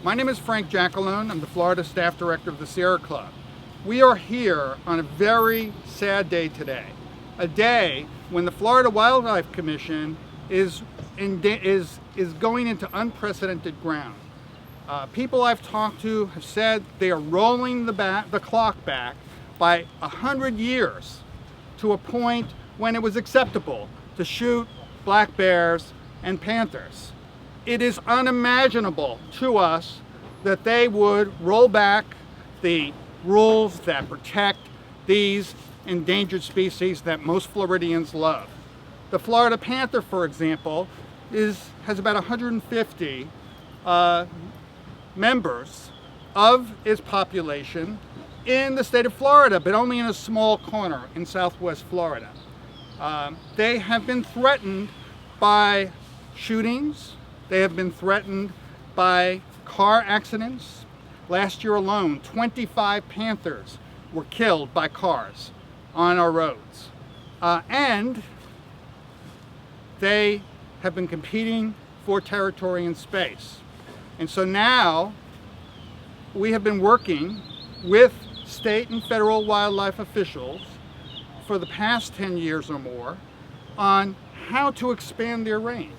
My name is Frank Jackalone. I'm the Florida Staff Director of the Sierra Club. We are here on a very sad day today. A day when the Florida Wildlife Commission is going into unprecedented ground. People I've talked to have said they are rolling the clock back by 100 years to a point when it was acceptable to shoot black bears and panthers. It is unimaginable to us that they would roll back the rules that protect these endangered species that most Floridians love. The Florida panther, for example, has about 150 members of its population in the state of Florida, but only in a small corner in southwest Florida. They have been threatened by shootings. They have been threatened by car accidents. Last year alone, 25 panthers were killed by cars on our roads. And they have been competing for territory and space. And so now we have been working with state and federal wildlife officials for the past 10 years or more on how to expand their range,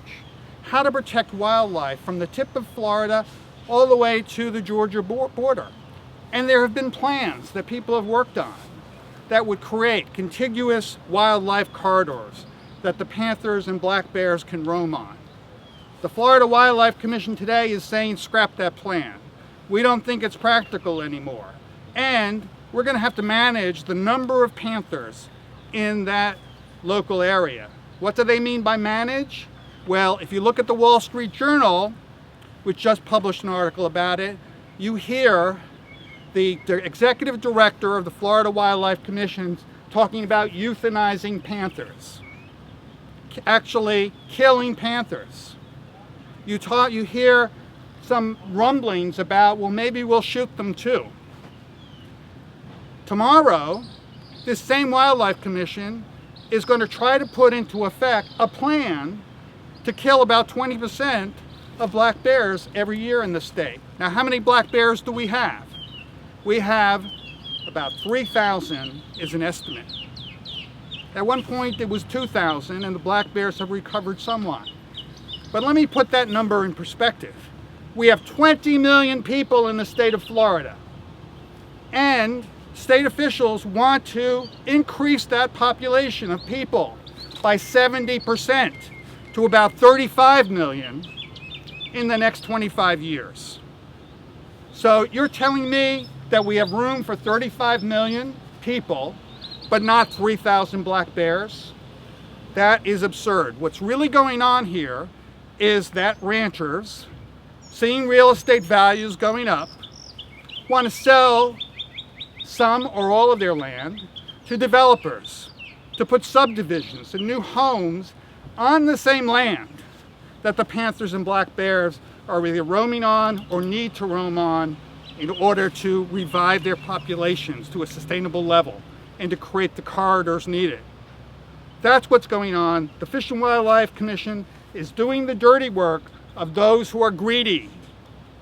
how to protect wildlife from the tip of Florida all the way to the Georgia border. And there have been plans that people have worked on that would create contiguous wildlife corridors that the panthers and black bears can roam on. The Florida Wildlife Commission today is saying scrap that plan. We don't think it's practical anymore. And we're going to have to manage the number of panthers in that local area. What do they mean by manage? Well, if you look at the Wall Street Journal, which just published an article about it, you hear the executive director of the Florida Wildlife Commission talking about euthanizing panthers, actually killing panthers. You hear some rumblings about, well, maybe we'll shoot them too. Tomorrow, this same Wildlife Commission is going to try to put into effect a plan to kill about 20% of black bears every year in the state. Now, how many black bears do we have? We have about 3,000 is an estimate. At one point it was 2,000 and the black bears have recovered somewhat. But let me put that number in perspective. We have 20 million people in the state of Florida, and state officials want to increase that population of people by 70% to about 35 million in the next 25 years. So you're telling me that we have room for 35 million people, but not 3,000 black bears? That is absurd. What's really going on here is that ranchers, seeing real estate values going up, want to sell some or all of their land to developers to put subdivisions and new homes on the same land that the panthers and black bears are either roaming on or need to roam on in order to revive their populations to a sustainable level and to create the corridors needed. That's what's going on. The Fish and Wildlife Commission is doing the dirty work of those who are greedy,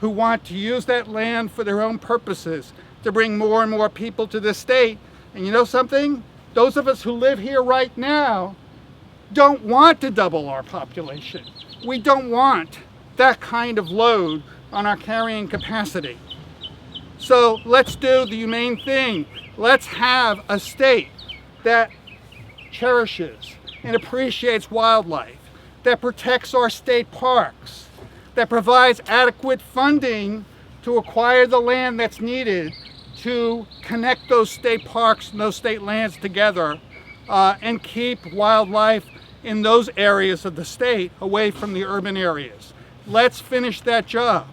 who want to use that land for their own purposes, to bring more and more people to this state. And you know something? Those of us who live here right now don't want to double our population. We don't want that kind of load on our carrying capacity. So let's do the humane thing. Let's have a state that cherishes and appreciates wildlife, that protects our state parks, that provides adequate funding to acquire the land that's needed to connect those state parks and those state lands together and keep wildlife in those areas of the state away from the urban areas. Let's finish that job.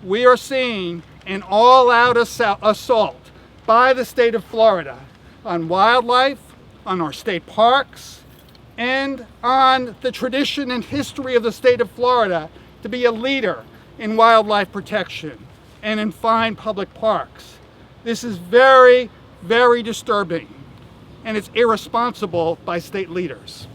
We are seeing an all-out assault by the state of Florida on wildlife, on our state parks, and on the tradition and history of the state of Florida to be a leader in wildlife protection and in fine public parks. This is very, very disturbing, and it's irresponsible by state leaders.